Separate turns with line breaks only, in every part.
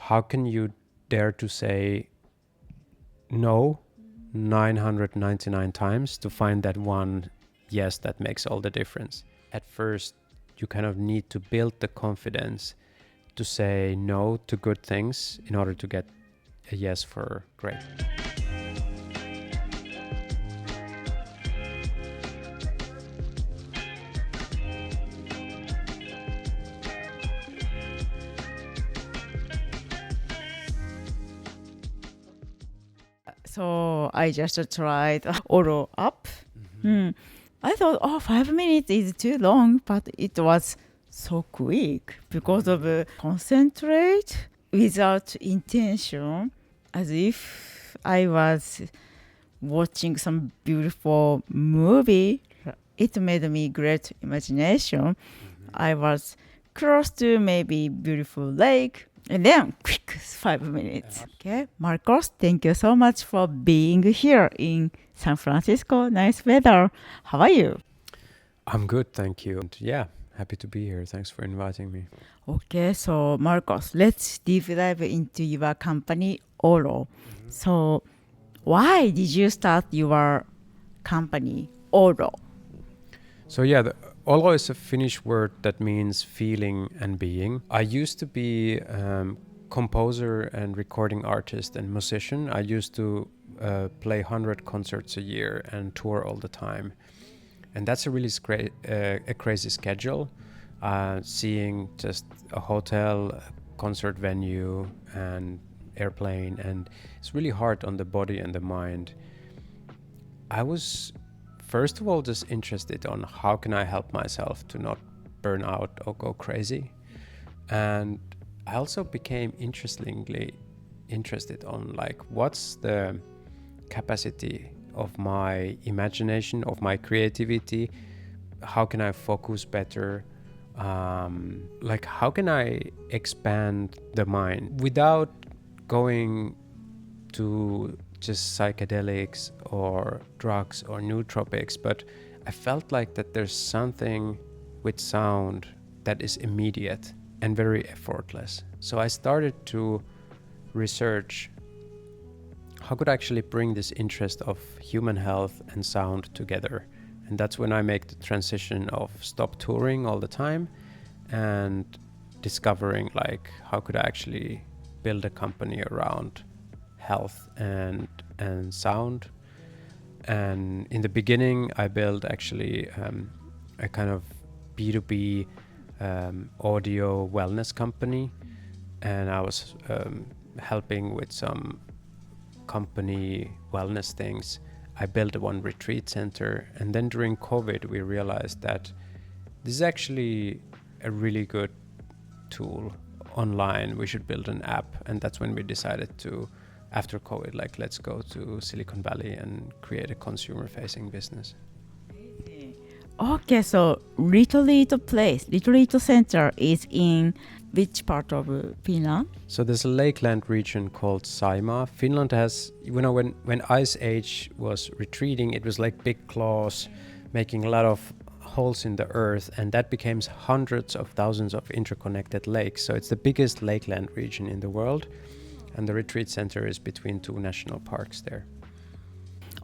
how can you dare to say no 999 times to find that one yes that makes all the difference? At first, you kind of need to build the confidence to say no to good things in order to get a yes for great.
So I just tried Olo up. I thought, 5 minutes is too long, but it was so quick because of concentrate without intention, as if I was watching some beautiful movie. It made me great imagination. I was close to maybe beautiful lake, and then quick 5 minutes. Okay, Markus, thank you so much for being here in San Francisco. Nice weather. How are you?
I'm good, thank you. And yeah, happy to be here. Thanks for inviting me.
Okay, so Markus, let's deep dive into your company, Olo. So why did you start your company, Olo?
So yeah, Olo is a Finnish word that means feeling and being. I used to be composer and recording artist and musician. I used to play 100 concerts a year and tour all the time. And that's a really a crazy schedule. Seeing just a hotel, a concert venue, and airplane, and it's really hard on the body and the mind. I was first of all just interested on how can I help myself to not burn out or go crazy. And I also became interestingly interested on like what's the capacity of my imagination, of my creativity, how can I focus better, like how can I expand the mind without going to just psychedelics or drugs or nootropics, but I felt like that there's something with sound that is immediate and very effortless. So I started to research how could I actually bring this interest of human health and sound together. And that's when I make the transition of stop touring all the time and discovering like how could I actually build a company around health and sound. And in the beginning I built actually a kind of B2B audio wellness company, and I was helping with some company wellness things. I built one retreat center, and then during COVID we realized that this is actually a really good tool online. We should build an app, and that's when we decided to, after COVID, like let's go to Silicon Valley and create a consumer-facing business.
Okay, so Little Center is in which part of Finland?
So there's a lakeland region called Saimaa. Finland has, when Ice Age was retreating, it was like big claws making a lot of holes in the earth, and that became hundreds of thousands of interconnected lakes. So it's the biggest lakeland region in the world, and the retreat center is between two national parks there.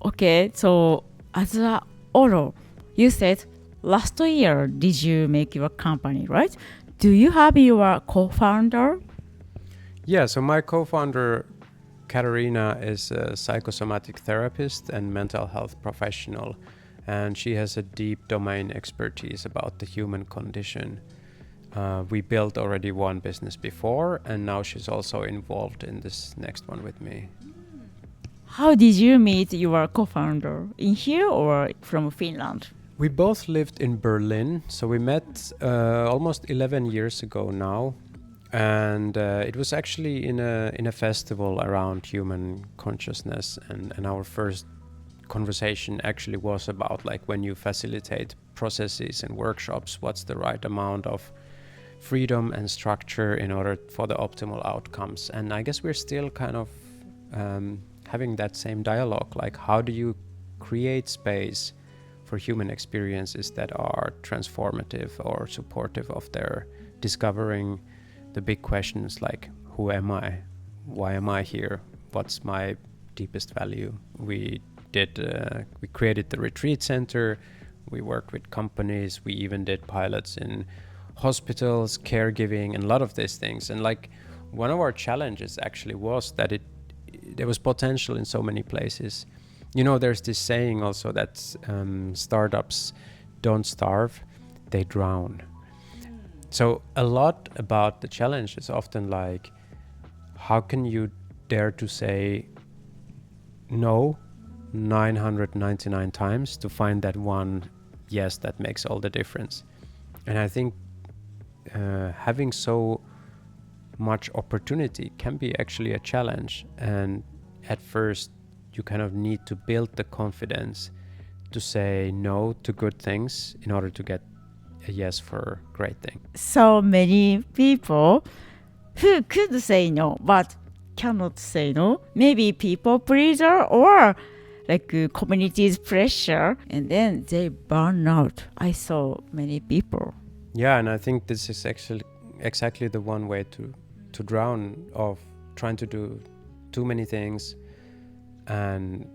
Okay, so as a Olo, you said last year did you make your company, right? Do you have your co-founder?
Yeah, so my co-founder Katarina is a psychosomatic therapist and mental health professional, and she has a deep domain expertise about the human condition. We built already one business before, and now she's also involved in this next one with me.
How did you meet your co-founder? In here or from Finland?
We both lived in Berlin, so we met almost 11 years ago now, and it was actually in a festival around human consciousness, and our first conversation actually was about like when you facilitate processes and workshops, what's the right amount of freedom and structure in order for the optimal outcomes. And I guess we're still kind of having that same dialogue, like how do you create space for human experiences that are transformative or supportive of their discovering the big questions like who am I? Why am I here? What's my deepest value? We created the retreat center. We worked with companies. We even did pilots in hospitals, caregiving, and a lot of these things. And like one of our challenges actually was that there was potential in so many places. You know, there's this saying also that startups don't starve, they drown. So a lot about the challenge is often like, how can you dare to say no 999 times to find that one yes that makes all the difference? And I think having so much opportunity can be actually a challenge. And at first, you kind of need to build the confidence to say no to good things in order to get a yes for great things.
So many people who could say no but cannot say no. Maybe people pleaser or like community's pressure, and then they burn out. I saw many people.
Yeah, and I think this is actually exactly the one way to drown of trying to do too many things. And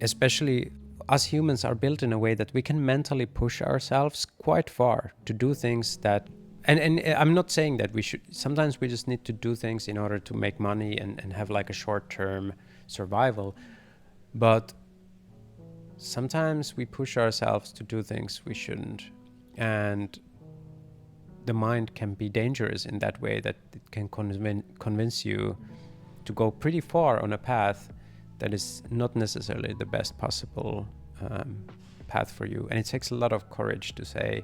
especially us humans are built in a way that we can mentally push ourselves quite far to do things that, and I'm not saying that we should, sometimes we just need to do things in order to make money and have like a short-term survival. But sometimes we push ourselves to do things we shouldn't. And the mind can be dangerous in that way, that it can convince you to go pretty far on a path that is not necessarily the best possible path for you. And it takes a lot of courage to say,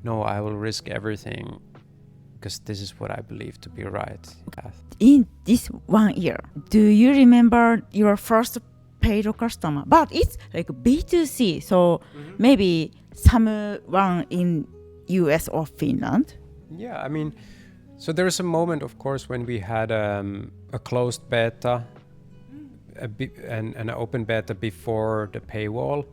no, I will risk everything because this is what I believe to be right path.
In this 1 year, do you remember your first paid customer? But it's like B2C, so maybe someone in US or Finland.
Yeah, I mean, so there is a moment, of course, when we had a closed beta and an open beta before the paywall.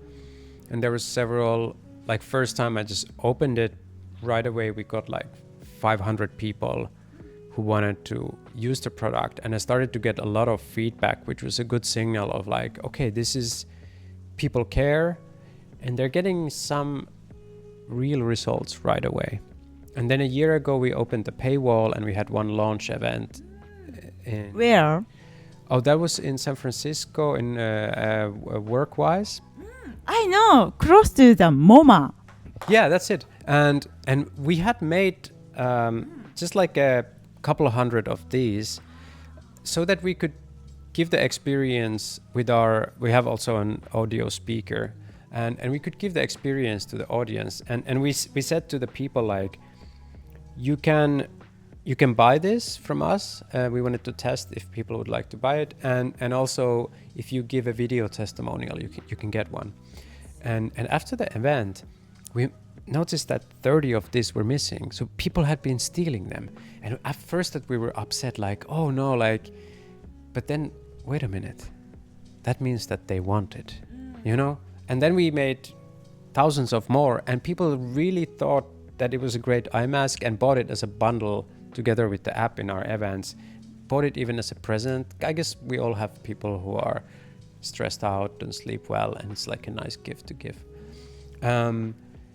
And there was several, like first time I just opened it, right away we got like 500 people who wanted to use the product. And I started to get a lot of feedback, which was a good signal of like, okay, this is, people care and they're getting some real results right away. And then a year ago we opened the paywall and we had one launch event.
Where?
Oh, that was in San Francisco in Workwise.
I know, close to the MoMA.
Yeah, that's it. And we had made just like a couple of hundred of these so that we could give the experience with we have also an audio speaker, and we could give the experience to the audience. And we said to the people like, you can buy this from us. We wanted to test if people would like to buy it, and also if you give a video testimonial, you can get one. And after the event, we noticed that 30 of these were missing. So people had been stealing them. And at first that we were upset, like, oh no, like, but then wait a minute, that means that they want it, you know? And then we made thousands of more, and people really thought that it was a great eye mask and bought it as a bundle together with the app in our events, bought it even as a present. I guess we all have people who are stressed out and sleep well, and it's like a nice gift to give.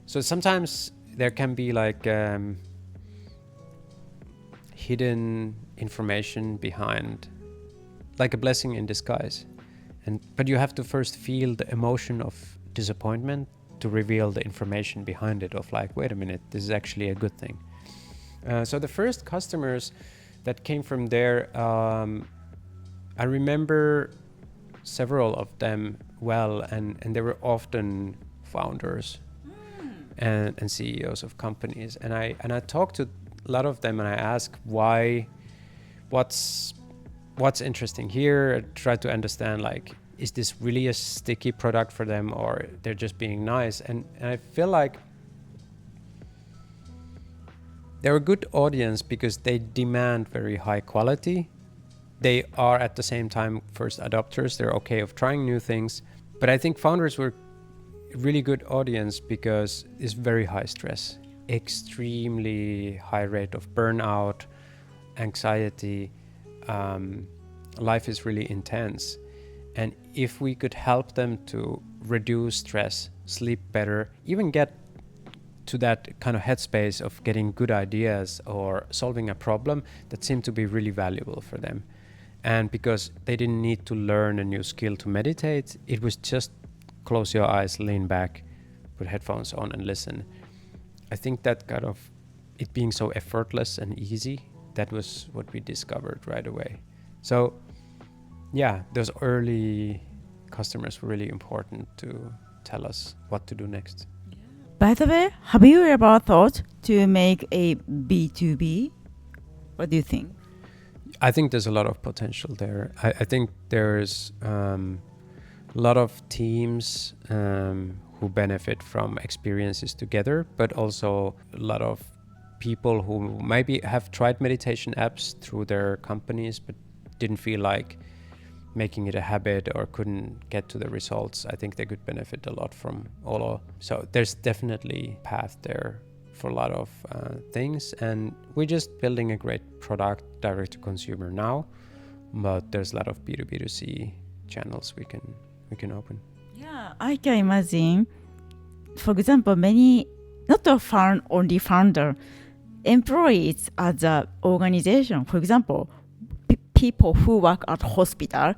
So sometimes there can be like hidden information behind, like a blessing in disguise. But you have to first feel the emotion of disappointment to reveal the information behind it of like, wait a minute, this is actually a good thing. So the first customers that came from there, I remember several of them well, and they were often founders and CEOs of companies. And I talked to a lot of them, and I asked what's interesting here. I tried to understand, like, is this really a sticky product for them, or they're just being nice? And I feel like they're a good audience because they demand very high quality. They are at the same time first adopters. They're okay of trying new things. But I think founders were a really good audience because it's very high stress, extremely high rate of burnout, anxiety. life is really intense. And if we could help them to reduce stress, sleep better, even get to that kind of headspace of getting good ideas or solving a problem, that seemed to be really valuable for them. And because they didn't need to learn a new skill to meditate, it was just close your eyes, lean back, put headphones on and listen. I think that kind of it being so effortless and easy, that was what we discovered right away. So yeah, those early customers were really important to tell us what to do next.
By the way, have you ever thought to make a B2B? What do you think?
I think there's a lot of potential there. I think there's a lot of teams who benefit from experiences together, but also a lot of people who maybe have tried meditation apps through their companies but didn't feel like making it a habit or couldn't get to the results. I think they could benefit a lot from Olo. So there's definitely a path there for a lot of things, and we're just building a great product direct to consumer now, but there's a lot of B2B2C channels we can open.
Yeah, I can imagine. For example, many, not only founder, employees at the organization, for example, people who work at hospital,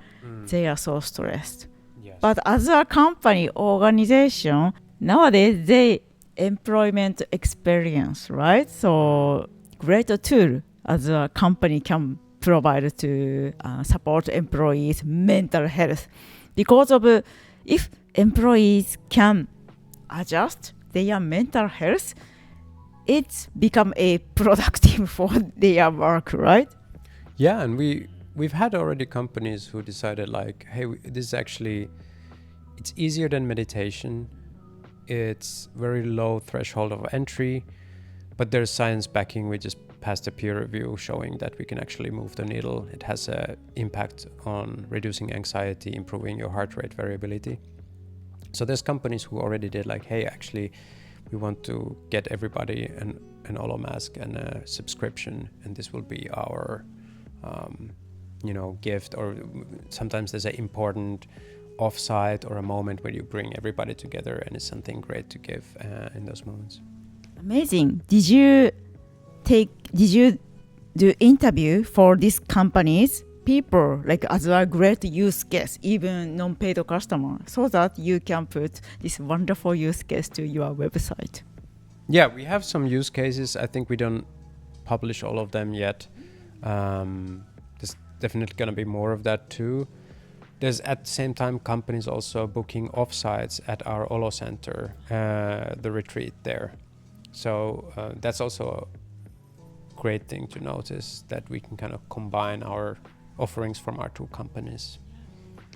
they are so stressed.
Yes.
But as a company organization, nowadays they employment experience, right? So greater tool as a company can provide to support employees' mental health. Because of if employees can adjust their mental health, it's become a productive for their work, right?
Yeah, and we've had already companies who decided like, hey, this is actually, it's easier than meditation. It's very low threshold of entry, but there's science backing. We just passed a peer review showing that we can actually move the needle. It has an impact on reducing anxiety, improving your heart rate variability. So there's companies who already did like, hey, actually, we want to get everybody an Olo mask and a subscription, and this will be our gift. Or sometimes there's an important offsite or a moment where you bring everybody together, and it's something great to give in those moments.
Amazing. Did you do interview for these companies, people like as a great use case, even non-paid customer, so that you can put this wonderful use case to your website?
Yeah, we have some use cases. I think we don't publish all of them yet. There's definitely going to be more of that too. There's at the same time companies also booking offsites at our Olo Center, the retreat there. So that's also a great thing to notice, that we can kind of combine our offerings from our two companies.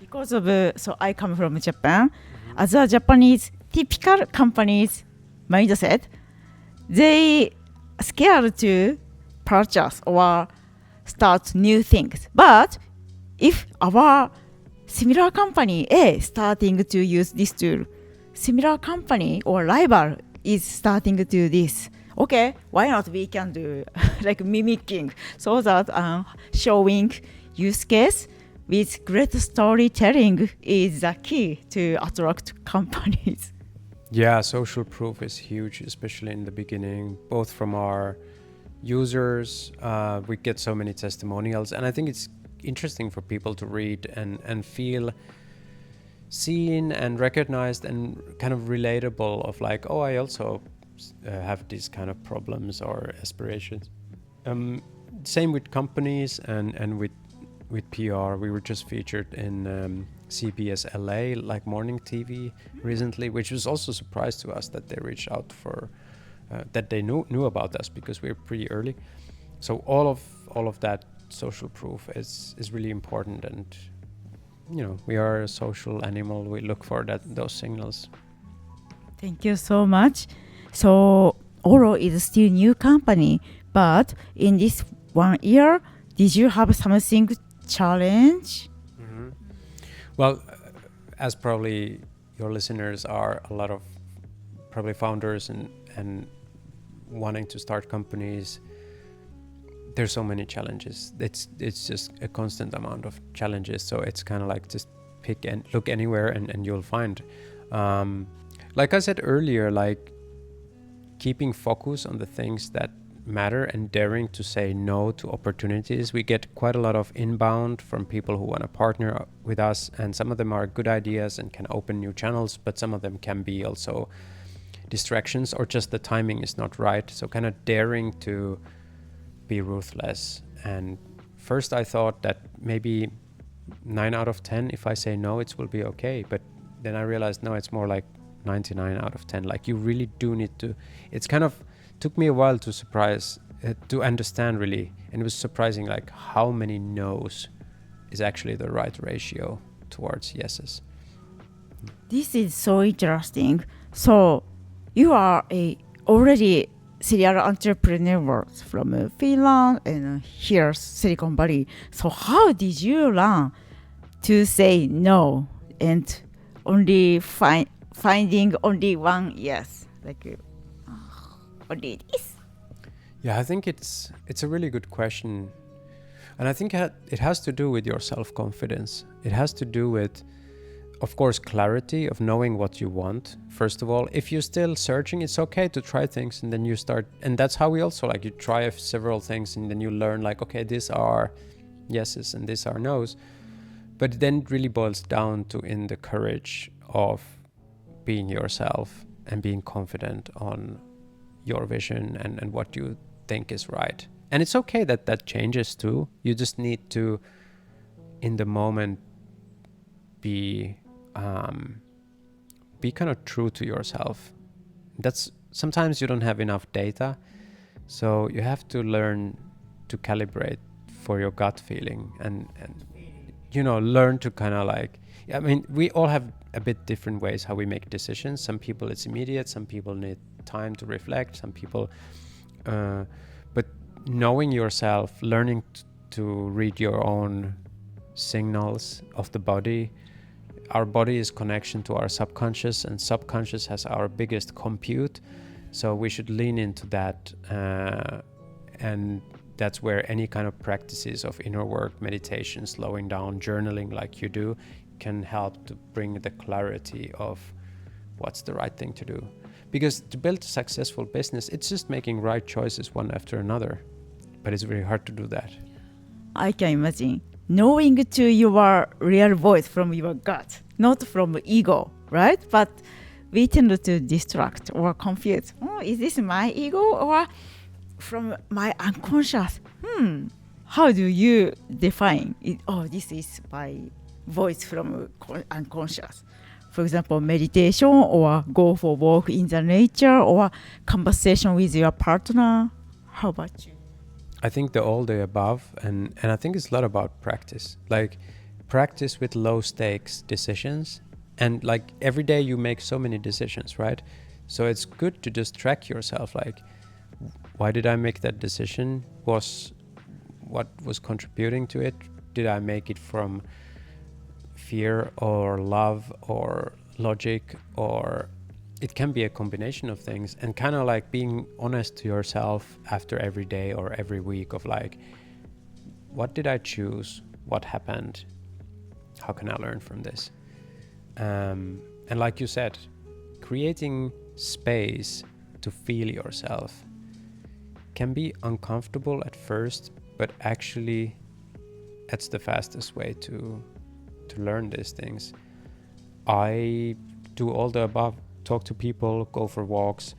Because of so I come from Japan. As a Japanese typical companies mindset, they scared to purchase or start new things. But if our similar company A starting to use this tool, similar company or rival is starting to do this, okay, why not we can do like mimicking, so that showing use case with great storytelling is the key to attract companies.
Yeah, social proof is huge, especially in the beginning, both from our users. We get so many testimonials, and I think it's interesting for people to read and feel seen and recognized and kind of relatable, of like, oh, I also have these kind of problems or aspirations. Same with companies and with PR. We were just featured in CBS LA, like morning TV recently, which was also a surprise to us that they reached out for that they knew about us, because we're pretty early. So all of that social proof is really important, and we are a social animal. We look for those signals.
Thank you so much. So Olo is still new company, but in this 1 year, did you have something challenge?
Mm-hmm. Well, as probably your listeners are a lot of probably founders and wanting to start companies, there's so many challenges. It's just a constant amount of challenges. So it's kind of like just pick and look anywhere and you'll find. Like I said earlier, like keeping focus on the things that matter and daring to say no to opportunities. We get quite a lot of inbound from people who want to partner with us, and some of them are good ideas and can open new channels, but some of them can be also distractions or just the timing is not right. So kind of daring to be ruthless. And first I thought that maybe 9 out of 10, if I say no, it will be okay. But then I realized, no, it's more like 99 out of 10. Like you really do need to, it's kind of took me a while to to understand really. And it was surprising like how many no's is actually the right ratio towards yeses.
This is so interesting. So you are a already serial entrepreneur from Finland and here Silicon Valley. So how did you learn to say no and only finding only one yes, like only this?
Yeah, I think it's a really good question. And I think it has to do with your self-confidence. It has to do with, of course, clarity of knowing what you want. First of all, if you're still searching, it's okay to try things and then you start. And that's how we also like, you try several things and then you learn like, okay, these are yeses and these are no's. But then it really boils down to in the courage of being yourself and being confident on your vision and what you think is right. And it's okay that changes too. You just need to, in the moment, be kind of true to yourself. That's sometimes you don't have enough data, so you have to learn to calibrate for your gut feeling and learn to kind of like, I mean, we all have a bit different ways how we make decisions. Some people it's immediate, some people need time to reflect, some people but knowing yourself, learning to read your own signals of the body. Our body is connection to our subconscious, and subconscious has our biggest compute, so we should lean into that, and that's where any kind of practices of inner work, meditation, slowing down, journaling like you do can help to bring the clarity of what's the right thing to do. Because to build a successful business, it's just making right choices one after another. But it's very hard to do that.
I can imagine knowing to your real voice from your gut, not from ego, right? But we tend to distract or confuse. Oh, is this my ego or from my unconscious? How do you define it? Oh, this is my voice from unconscious. For example, meditation or go for walk in the nature or conversation with your partner. How about you?
I think all the above, and I think it's a lot about practice. Like practice with low stakes decisions, and like every day you make so many decisions, right? So it's good to just track yourself, like why did I make that decision? What was contributing to it? Did I make it from fear or love or logic, or it can be a combination of things, and kind of like being honest to yourself after every day or every week of like, what did I choose? What happened? How can I learn from this? And like you said, creating space to feel yourself can be uncomfortable at first, but actually that's the fastest way to learn these things. I do all the above, talk to people, go for walks.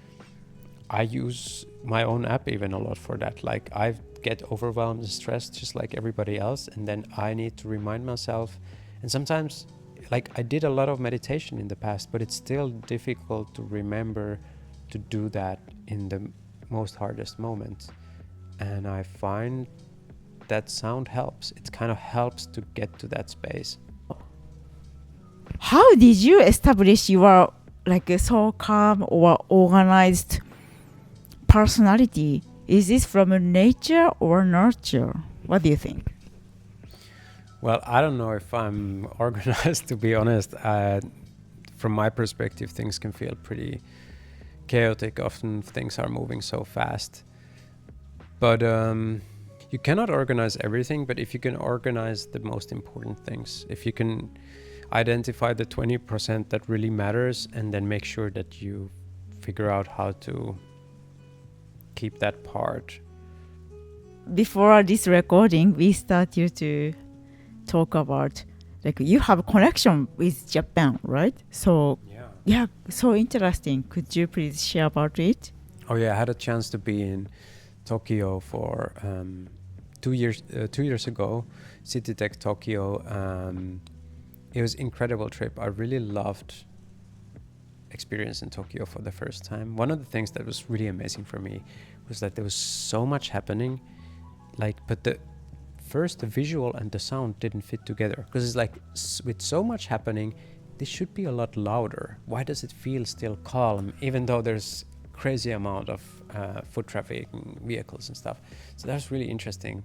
I use my own app even a lot for that. Like I get overwhelmed and stressed just like everybody else, and then I need to remind myself. And sometimes like I did a lot of meditation in the past, but it's still difficult to remember to do that in the most hardest moments. And I find that sound helps. It kind of helps to get to that space.
How did you establish your like a so calm or organized personality? Is this from nature or nurture? What do you think?
Well, I don't know if I'm organized, to be honest. From my perspective, things can feel pretty chaotic. Often things are moving so fast. But you cannot organize everything, but if you can organize the most important things, if you can identify the 20% that really matters and then make sure that you figure out how to keep that part.
Before this recording, we started to talk about like you have a connection with Japan, right? So yeah, so interesting. Could you please share about it?
Oh yeah, I had a chance to be in Tokyo for 2 years. 2 years ago, City Tech Tokyo. It was incredible trip. I really loved experience in Tokyo for the first time. One of the things that was really amazing for me was that there was so much happening, but the visual and the sound didn't fit together, because it's like with so much happening, this should be a lot louder. Why does it feel still calm, even though there's crazy amount of foot traffic and vehicles and stuff? So that's really interesting.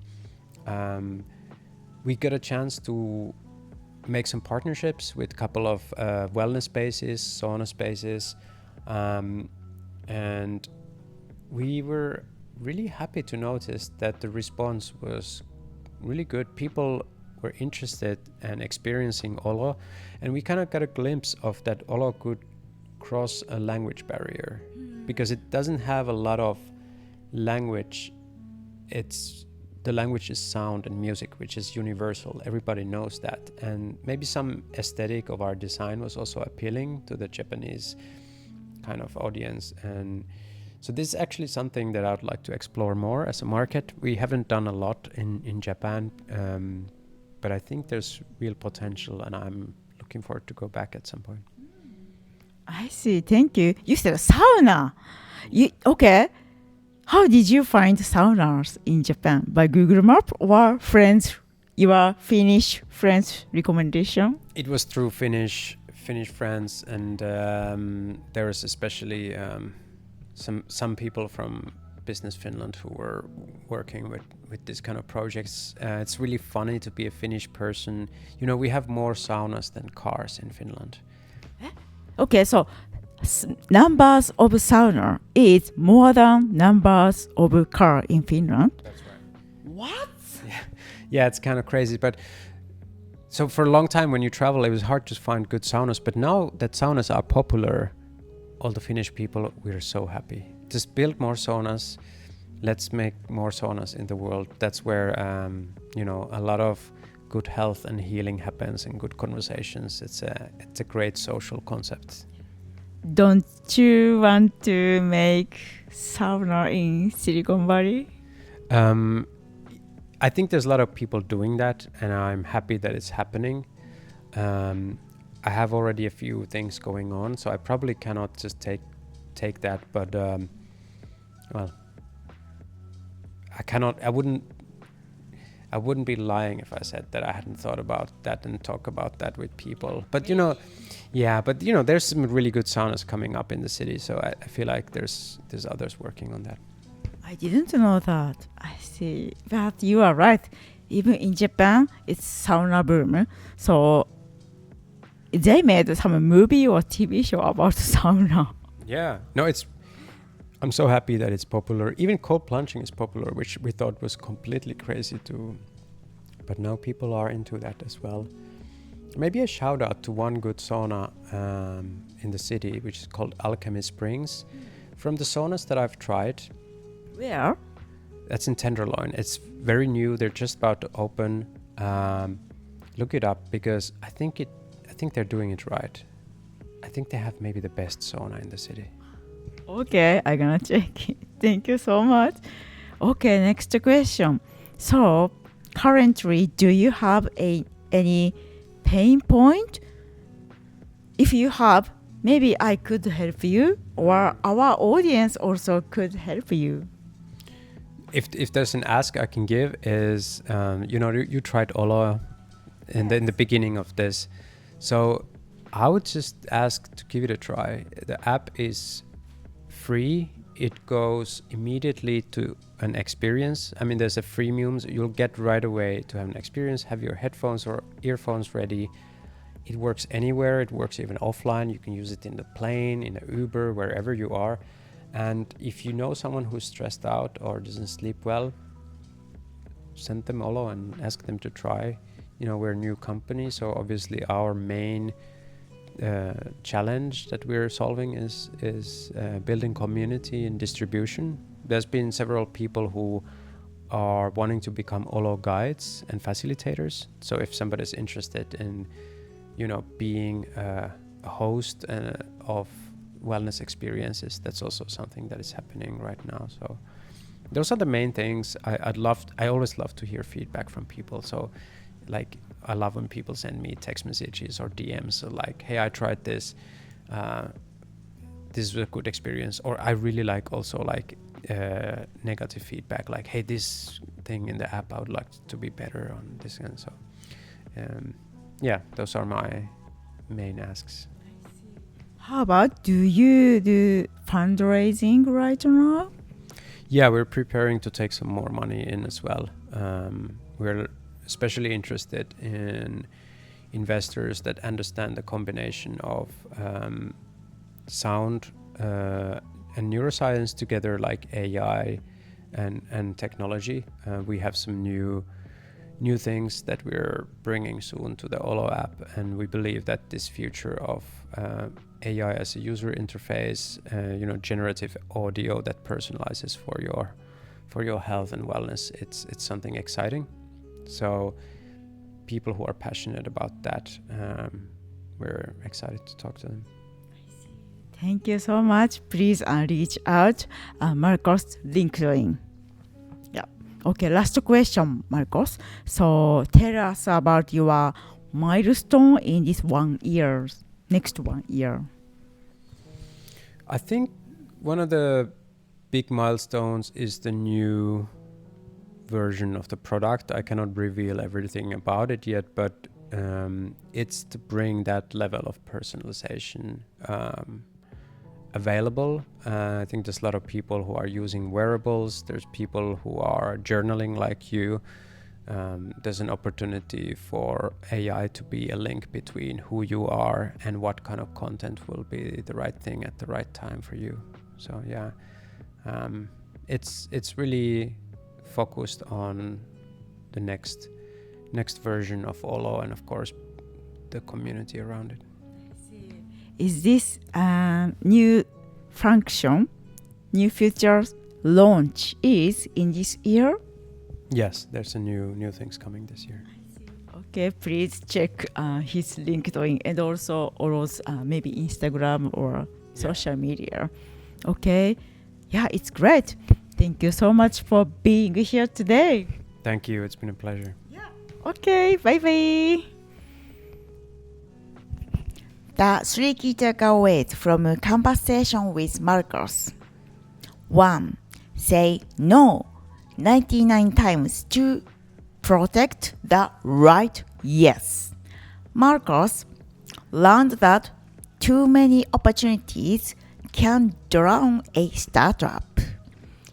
We got a chance to make some partnerships with a couple of wellness spaces, sauna spaces, and we were really happy to notice that the response was really good. People were interested and experiencing Olo, and we kind of got a glimpse of that Olo could cross a language barrier, because it doesn't have a lot of language. The language is sound and music, which is universal. Everybody knows that. And maybe some aesthetic of our design was also appealing to the Japanese kind of audience. And so this is actually something that I would like to explore more as a market. We haven't done a lot in Japan, but I think there's real potential, and I'm looking forward to go back at some point.
I see. Thank you. You said sauna. Okay. How did you find saunas in Japan? By Google Map or your Finnish friends' recommendation?
It was through Finnish friends, and there was especially some people from Business Finland who were working with this kind of projects. It's really funny to be a Finnish person. You know, we have more saunas than cars in Finland.
Okay, so numbers of sauna is more than numbers of car in Finland.
That's right.
What?
Yeah, it's kind of crazy. But so for a long time when you travel, it was hard to find good saunas. But now that saunas are popular, all the Finnish people, we're so happy. Just build more saunas. Let's make more saunas in the world. That's where a lot of good health and healing happens, and good conversations. It's a great social concept.
Don't you want to make sauna in Silicon Valley?
I think there's a lot of people doing that, and I'm happy that it's happening. I have already a few things going on, so I probably cannot just take that. But I wouldn't be lying if I said that I hadn't thought about that and talk about that with people. But there's some really good saunas coming up in the city, so I feel like there's others working on that.
I didn't know that. I see. But you are right. Even in Japan, it's sauna boom. So they made some movie or TV show about sauna.
Yeah. No, I'm so happy that it's popular. Even cold plunging is popular, which we thought was completely crazy too. But now people are into that as well. Maybe a shout out to one good sauna in the city, which is called Alchemy Springs. From the saunas that I've tried.
Where?
That's in Tenderloin. It's very new. They're just about to open. Look it up, because I think they're doing it right. I think they have maybe the best sauna in the city.
Okay, I'm gonna check it. Thank you so much. Okay, next question. So, currently, do you have any pain point? If you have, maybe I could help you, or our audience also could help you.
If there's an ask I can give is, you tried Olo in the beginning of this, so I would just ask to give it a try. The app is free. It goes immediately to an experience. I mean, there's a freemium, so you'll get right away to have an experience, have your headphones or earphones ready. It works anywhere. It works even offline. You can use it in the plane, in an Uber, wherever you are. And if you know someone who's stressed out or doesn't sleep well, send them Olo and ask them to try. We're a new company, so obviously our main challenge that we're solving is building community and distribution. There's been several people who are wanting to become Olo guides and facilitators. So if somebody's interested in, being a host of wellness experiences, that's also something that is happening right now. So those are the main things. I always love to hear feedback from people. So like, I love when people send me text messages or DMs, so like, hey, I tried this. This is a good experience. Or I really like also like negative feedback, like, hey, this thing in the app, I would like to be better on this. And so, those are my main asks.
How about, do you do fundraising right now?
Yeah, we're preparing to take some more money in as well. We're especially interested in investors that understand the combination of sound and neuroscience together, like AI and technology. We have some new things that we're bringing soon to the Olo app, and we believe that this future of AI as a user interface, generative audio that personalizes for your health and wellness, it's something exciting. So people who are passionate about that, we're excited to talk to them.
Thank you so much. Please reach out Markus LinkedIn. Yeah. Okay, last question, Markus. So tell us about your milestone in this 1 year, next 1 year.
I think one of the big milestones is the new version of the product. I cannot reveal everything about it yet, but it's to bring that level of personalization available. I think there's a lot of people who are using wearables. There's people who are journaling like you. There's an opportunity for AI to be a link between who you are and what kind of content will be the right thing at the right time for you. So yeah, it's really focused on the next version of Olo, and of course the community around it.
Is this new function, new features launch is in this year?
Yes, there's a new things coming this year.
Okay, please check his LinkedIn and also Olo's maybe Instagram or social media. Okay, yeah, it's great. Thank you so much for being here today.
Thank you. It's been a pleasure.
Yeah. Okay, bye-bye. The 3 key takeaways from a conversation with Markus. 1. Say no 99 times to protect the right yes. Markus learned that too many opportunities can drown a startup.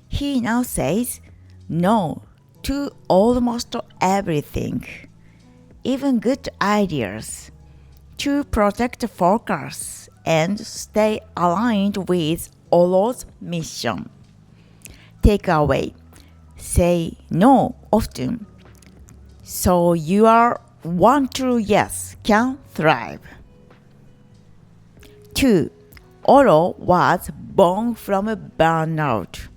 He now says no to almost everything, even good ideas, to protect focus and stay aligned with Olo's mission. Takeaway: say no often, so your one true yes can thrive. 2. Olo was born from a burnout.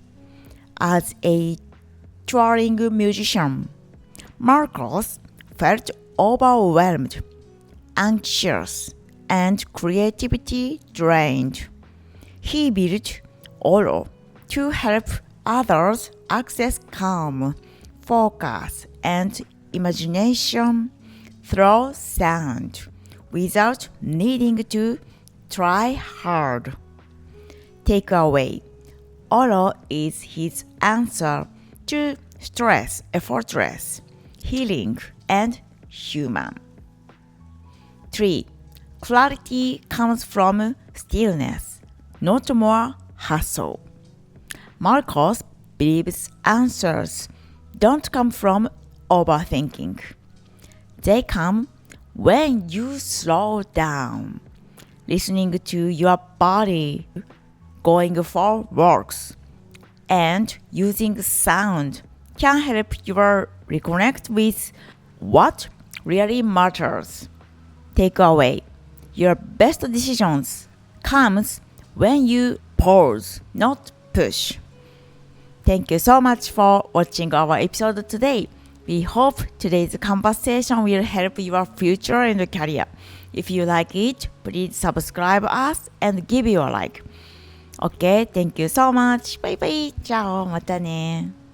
As a touring musician, Markus felt overwhelmed, anxious, and creativity drained. He built Olo to help others access calm, focus, and imagination through sound without needing to try hard. Takeaway: Olo is his answer to stress, effortless, healing, and human. 3. Clarity comes from stillness, not more hustle. Markus believes answers don't come from overthinking. They come when you slow down, listening to your body, going for walks, and using sound can help your reconnect with what really matters. Takeaway: your best decisions comes when you pause, not push. Thank you so much for watching our episode today. We hope today's conversation will help your future and career. If you like it, please subscribe us and give your like. Okay, thank you so much. Bye bye. じゃあまたね。